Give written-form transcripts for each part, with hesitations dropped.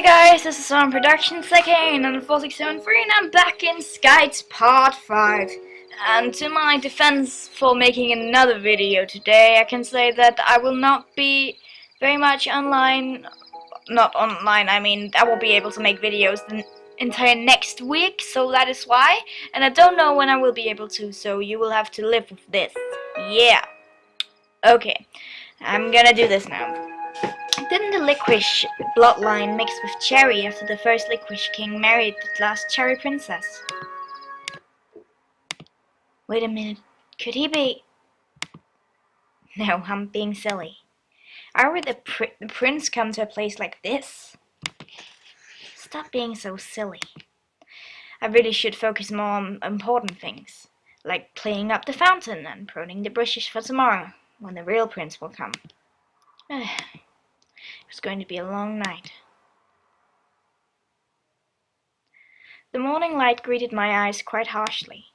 guys, this is on production second and 4673 and I'm back in Skights part 5. And to my defense for making another video today, I can say that I will not be very much online. Not online, I mean I will be able to make videos the entire next week, so that is why. And I don't know when I will be able to, so you will have to live with this. Yeah. Okay, I'm gonna do this now. Didn't the licorice bloodline mix with cherry after the first licorice king married the last cherry princess? Wait a minute, could he be... No, I'm being silly. How would the prince come to a place like this? Stop being so silly. I really should focus more on important things, like cleaning up the fountain and pruning the bushes for tomorrow, when the real prince will come. It's going to be a long night. The morning light greeted my eyes quite harshly.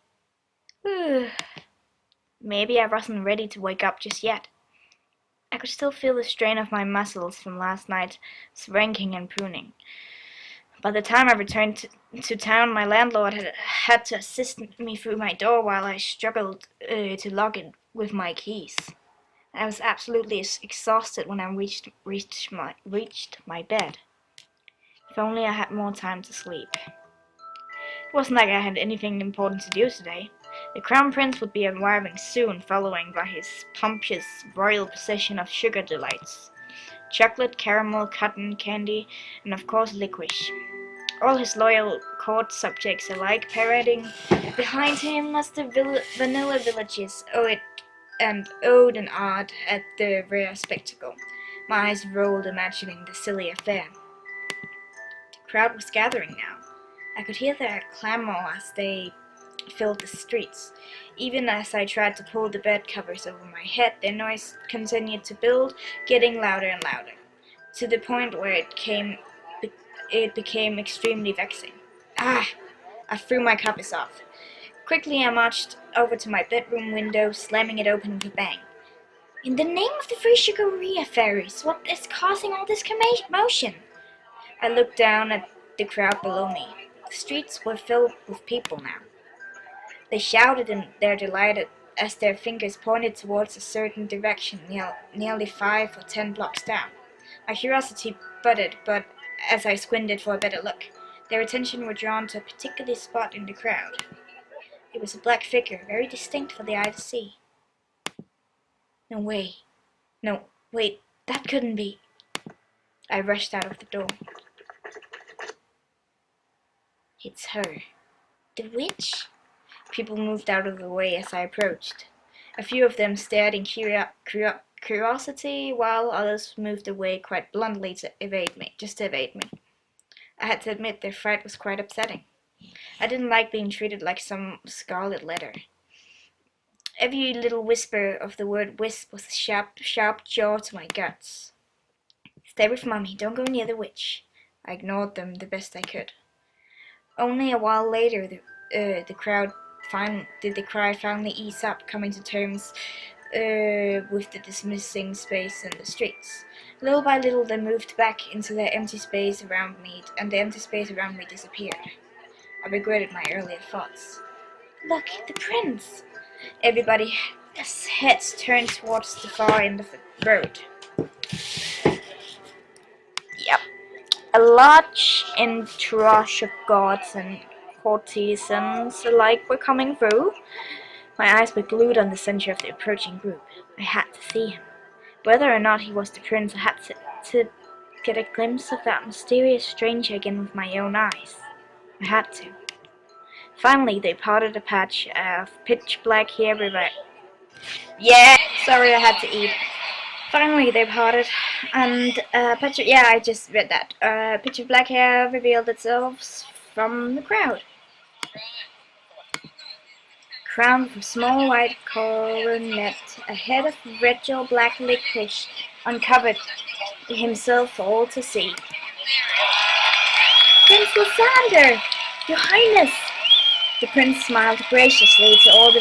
Maybe I wasn't ready to wake up just yet. I could still feel the strain of my muscles from last night's ranking and pruning. By the time I returned to town, my landlord had to assist me through my door while I struggled to lock it with my keys. I was absolutely exhausted when I reached my bed. If only I had more time to sleep. It wasn't like I had anything important to do today. The Crown Prince would be arriving soon, following by his pompous royal procession of sugar delights. Chocolate, caramel, cotton candy, and of course licorice. All his loyal court subjects alike parading behind him as the vanilla villages owed and awed at the rare spectacle. My eyes rolled imagining the silly affair. The crowd was gathering now. I could hear their clamor as they filled the streets. Even as I tried to pull the bed covers over my head, their noise continued to build, getting louder and louder, to the point where it became extremely vexing. I threw my covers off. Quickly I marched over to my bedroom window, slamming it open with a bang. In the name of the free sugaria fairies, what is causing all this commotion? I looked down at the crowd below me. The streets were filled with people now. They shouted in their delight as their fingers pointed towards a certain direction nearly 5 or 10 blocks down. My curiosity budded, but as I squinted for a better look, their attention were drawn to a particular spot in the crowd. It was a black figure, very distinct for the eye to see. No, wait, that couldn't be. I rushed out of the door. It's her. The witch? People moved out of the way as I approached. A few of them stared in curiosity, while others moved away quite bluntly to evade me. I had to admit their fright was quite upsetting. I didn't like being treated like some scarlet letter. Every little whisper of the word wisp was a sharp jaw to my guts. Stay with Mommy, don't go near the witch. I ignored them the best I could. Only a while later, the cry finally ease up, coming to terms with the dismissing space in the streets. Little by little, they moved back into their empty space around me, and the empty space around me disappeared. I regretted my earlier thoughts. Look, the prince! Everybody's heads turned towards the far end of the road. Yep. A large entourage of guards and courtesans alike were coming through. My eyes were glued on the center of the approaching group. I had to see him. Whether or not he was the prince, I had to get a glimpse of that mysterious stranger again with my own eyes. I had to. Finally, they parted a patch of pitch-black hair Yeah, sorry, I had to eat. Finally, they parted, and I just read that. Pitch of black hair revealed itself from the crowd. Crowned with a small white coronet, a head of red or black licorice uncovered himself for all to see. Prince Lysander! Your Highness! The prince smiled graciously to all the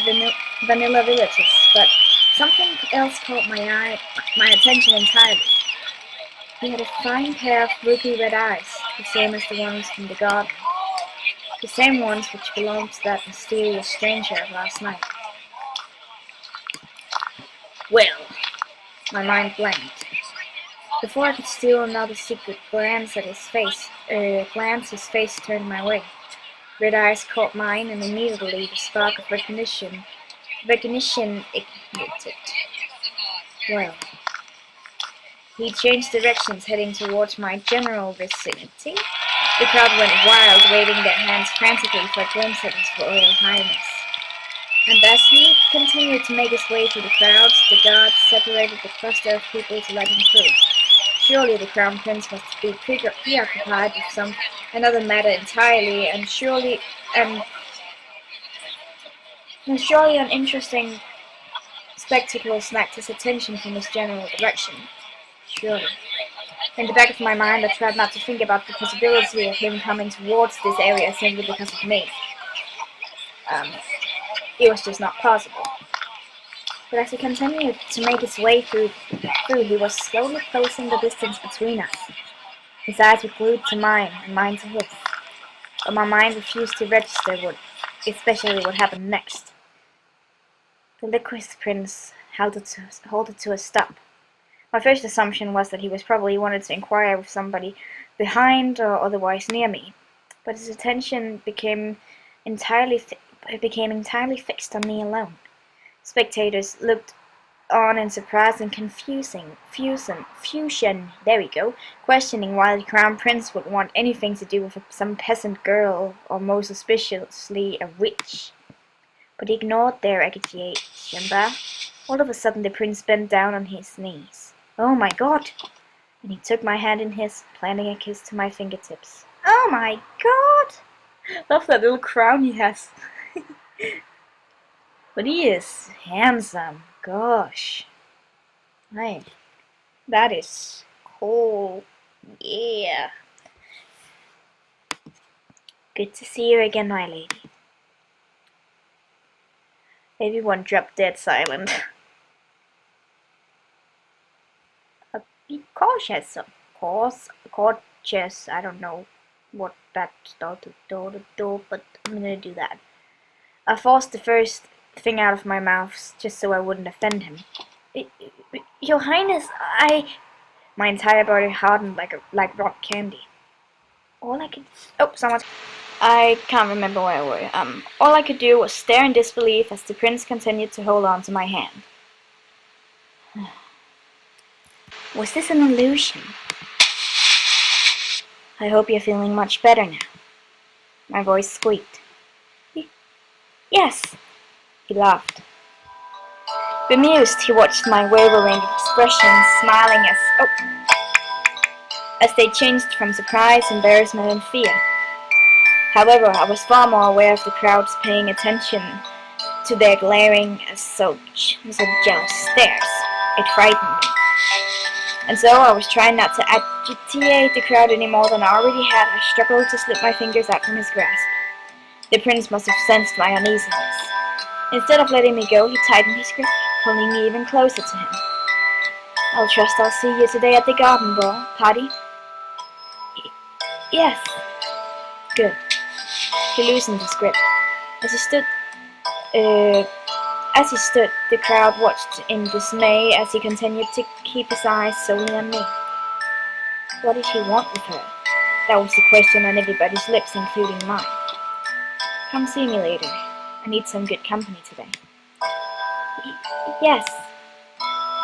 vanilla villagers, but something else caught my attention entirely. He had a fine pair of ruby red eyes, the same as the ones from the garden, the same ones which belonged to that mysterious stranger of last night. Well, my mind blanked. Before I could steal another secret glance at his face, his face turned my way. Red eyes caught mine, and immediately the spark of recognition ignited. Well, he changed directions, heading towards my general vicinity. The crowd went wild, waving their hands frantically for a glimpse at His Royal Highness. And as he continued to make his way through the crowds, the guards separated the cluster of people to let him through. Surely the Crown Prince must be preoccupied with some another matter entirely, and surely an interesting spectacle snagged his attention from his general direction. Surely. In the back of my mind, I tried not to think about the possibility of him coming towards this area simply because of me. It was just not possible. But as he continued to make his way through, he was slowly closing the distance between us. His eyes were glued to mine, and mine to his. But my mind refused to register especially what happened next. The liquid prince halted to a stop. My first assumption was that he was probably wanted to inquire with somebody behind or otherwise near me, but his attention became entirely fixed on me alone. Spectators looked on in surprise and fusion, questioning why the Crown Prince would want anything to do with some peasant girl, or most suspiciously a witch. But he ignored their accusation. All of a sudden the prince bent down on his knees. Oh my God! And he took my hand in his, planting a kiss to my fingertips. Oh my God! Love that little crown he has. But he is handsome. Gosh. Hey, that is cool. Yeah. Good to see you again, my lady. Everyone dropped dead silent. Be cautious, of course. Cautious. I don't know what that started to do, but I'm gonna do that. I forced the first thing out of my mouth just so I wouldn't offend him. Your Highness, My entire body hardened like rock candy. All I could... Oh, someone's... I can't remember where I were. All I could do was stare in disbelief as the prince continued to hold on to my hand. Was this an illusion? I hope you're feeling much better now. My voice squeaked. Yes, he laughed. Bemused, he watched my wavering expressions, smiling as they changed from surprise, embarrassment, and fear. However, I was far more aware of the crowds paying attention to their glaring jealous stares. It frightened me. And so I was trying not to agitate the crowd any more than I already had. I struggled to slip my fingers out from his grasp. The prince must have sensed my uneasiness. Instead of letting me go, he tightened his grip, pulling me even closer to him. I'll trust I'll see you today at the garden ball party. Yes. Good. He loosened his grip. As he stood, the crowd watched in dismay as he continued to keep his eyes solely on me. What did he want with her? That was the question on everybody's lips, including mine. Come see me later. I need some good company today. Yes,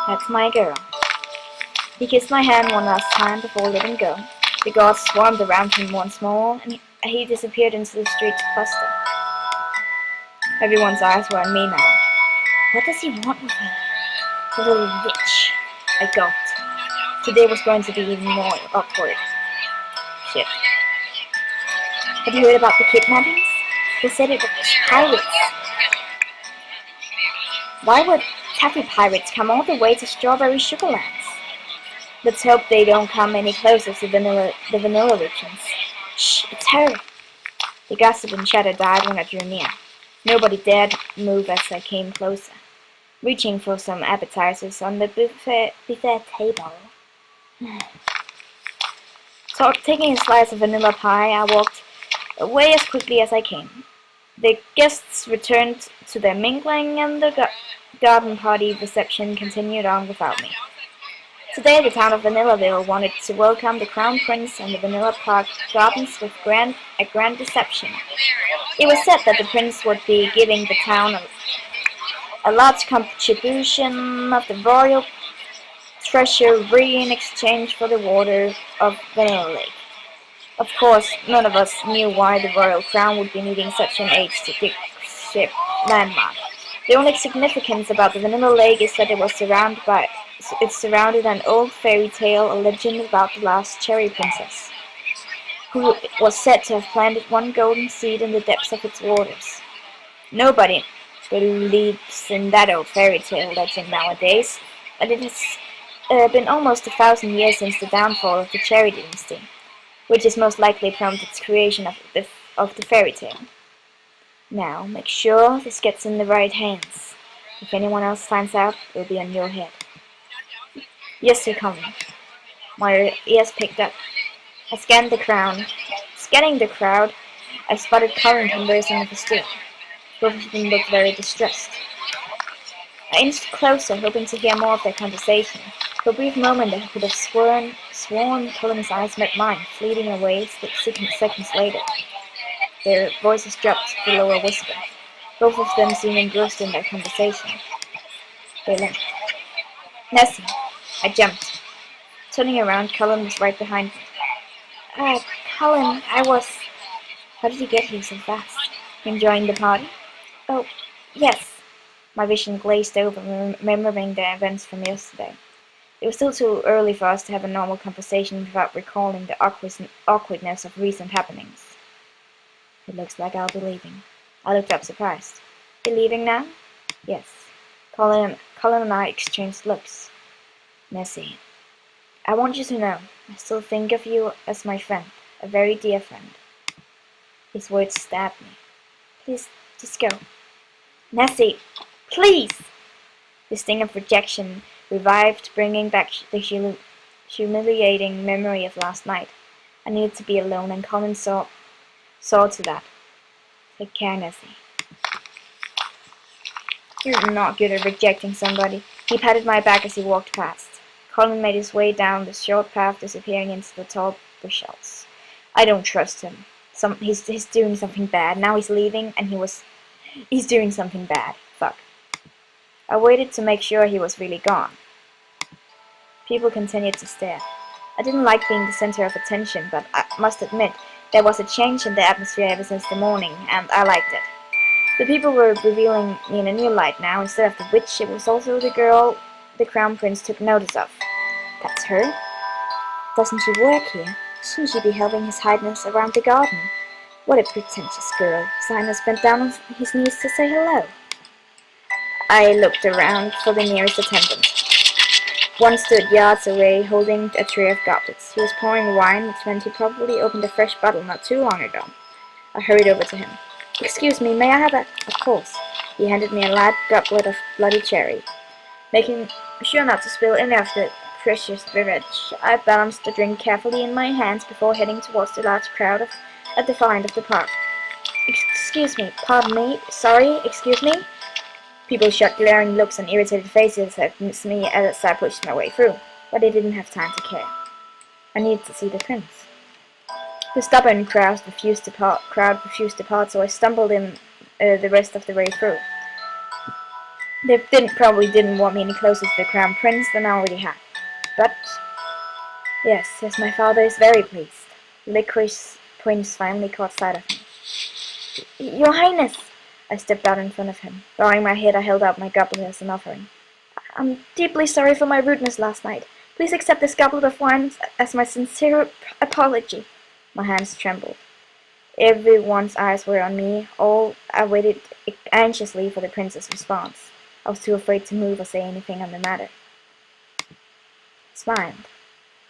that's my girl. He kissed my hand one last time before letting go. The guards swarmed around him once more, and he disappeared into the street's cluster. Everyone's eyes were on me now. What does he want with her? The little witch. I gulped. Today was going to be even more awkward. Shit. Have you heard about the kidnappings? They said it was pirates. Why would taffy pirates come all the way to Strawberry Sugarlands? Let's hope they don't come any closer to the vanilla regions. Shh, it's her. The gossip and chatter died when I drew near. Nobody dared move as I came closer, reaching for some appetizers on the buffet table. Taking a slice of vanilla pie, I walked away as quickly as I came. The guests returned to their mingling, and the garden party reception continued on without me. Today, the town of Vanillaville wanted to welcome the Crown Prince and the Vanilla Park Gardens with a grand reception. It was said that the prince would be giving the town a large contribution of the royal treasury in exchange for the water of Vanilla Lake. Of course, none of us knew why the royal crown would be needing such an age-to-ship landmark. The only significance about the Vanilla Lake is that it surrounded an old fairy tale, a legend about the last cherry princess, who was said to have planted one golden seed in the depths of its waters. Nobody believes in that old fairy tale legend nowadays, but it has been almost 1,000 years since the downfall of the Cherry Dynasty, which is most likely prompted its creation of the fairy tale. Now, make sure this gets in the right hands. If anyone else finds out, it will be on your head. Yes, Sir Colin. My ears picked up. I scanned the crowd. Scanning the crowd, I spotted Colin conversing with a steward. Both of them looked very distressed. I inched closer, hoping to hear more of their conversation. For a brief moment, I could have sworn Colin's eyes met mine, fleeting away seconds later. Their voices dropped below a whisper. Both of them seemed engrossed in their conversation. They left. Nessie! I jumped. Turning around, Colin was right behind me. Colin, How did you get here so fast? Enjoying the party? Oh, yes. My vision glazed over, remembering the events from yesterday. It was still too early for us to have a normal conversation without recalling the awkwardness of recent happenings. It looks like I'll be leaving. I looked up surprised. You're leaving now? Yes. Colin and I exchanged looks. Nessie, I want you to know, I still think of you as my friend, a very dear friend. His words stabbed me. Please, just go. Nessie, please! The sting of rejection revived, bringing back the humiliating memory of last night. I needed to be alone, and Colin saw to that. Take care, Nessie. You're not good at rejecting somebody. He patted my back as he walked past. Colin made his way down the short path, disappearing into the tall bushes. I don't trust him. He's doing something bad. Now he's leaving, and he's doing something bad. Fuck. I waited to make sure he was really gone. People continued to stare. I didn't like being the center of attention, but I must admit, there was a change in the atmosphere ever since the morning, and I liked it. The people were revealing me in a new light now. Instead of the witch, it was also the girl the Crown Prince took notice of. That's her? Doesn't she work here? Shouldn't she be helping His Highness around the garden? What a pretentious girl. His Highness bent down on his knees to say hello. I looked around for the nearest attendant. One stood yards away, holding a tray of goblets. He was pouring wine, which meant he probably opened a fresh bottle not too long ago. I hurried over to him. Excuse me, may I have a... Of course. He handed me a light goblet of bloody cherry. Making sure not to spill any of the precious beverage, I balanced the drink carefully in my hands before heading towards the large crowd at the far end of the park. Excuse me, pardon me, sorry, excuse me? People shot glaring looks and irritated faces at me as I pushed my way through, but I didn't have time to care. I needed to see the prince. The stubborn crowd refused to part, so I stumbled in the rest of the way through. They probably didn't want me any closer to the Crown Prince than I already had. But, yes, my father is very pleased. The licorice prince finally caught sight of me. Your Highness! I stepped out in front of him. Bowing my head, I held out my goblet as an offering. I'm deeply sorry for my rudeness last night. Please accept this goblet of wine as my sincere apology. My hands trembled. Everyone's eyes were on me. I waited anxiously for the prince's response. I was too afraid to move or say anything on the matter. He smiled.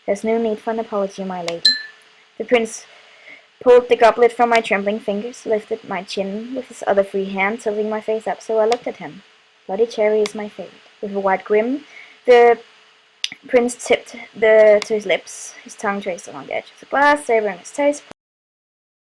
There's no need for an apology, my lady. The prince pulled the goblet from my trembling fingers, lifted my chin with his other free hand, tilting my face up so I looked at him. Bloody cherry is my favorite. With a wide grin, the Prince tipped to his lips, his tongue traced along the edge of the glass, savoring its taste.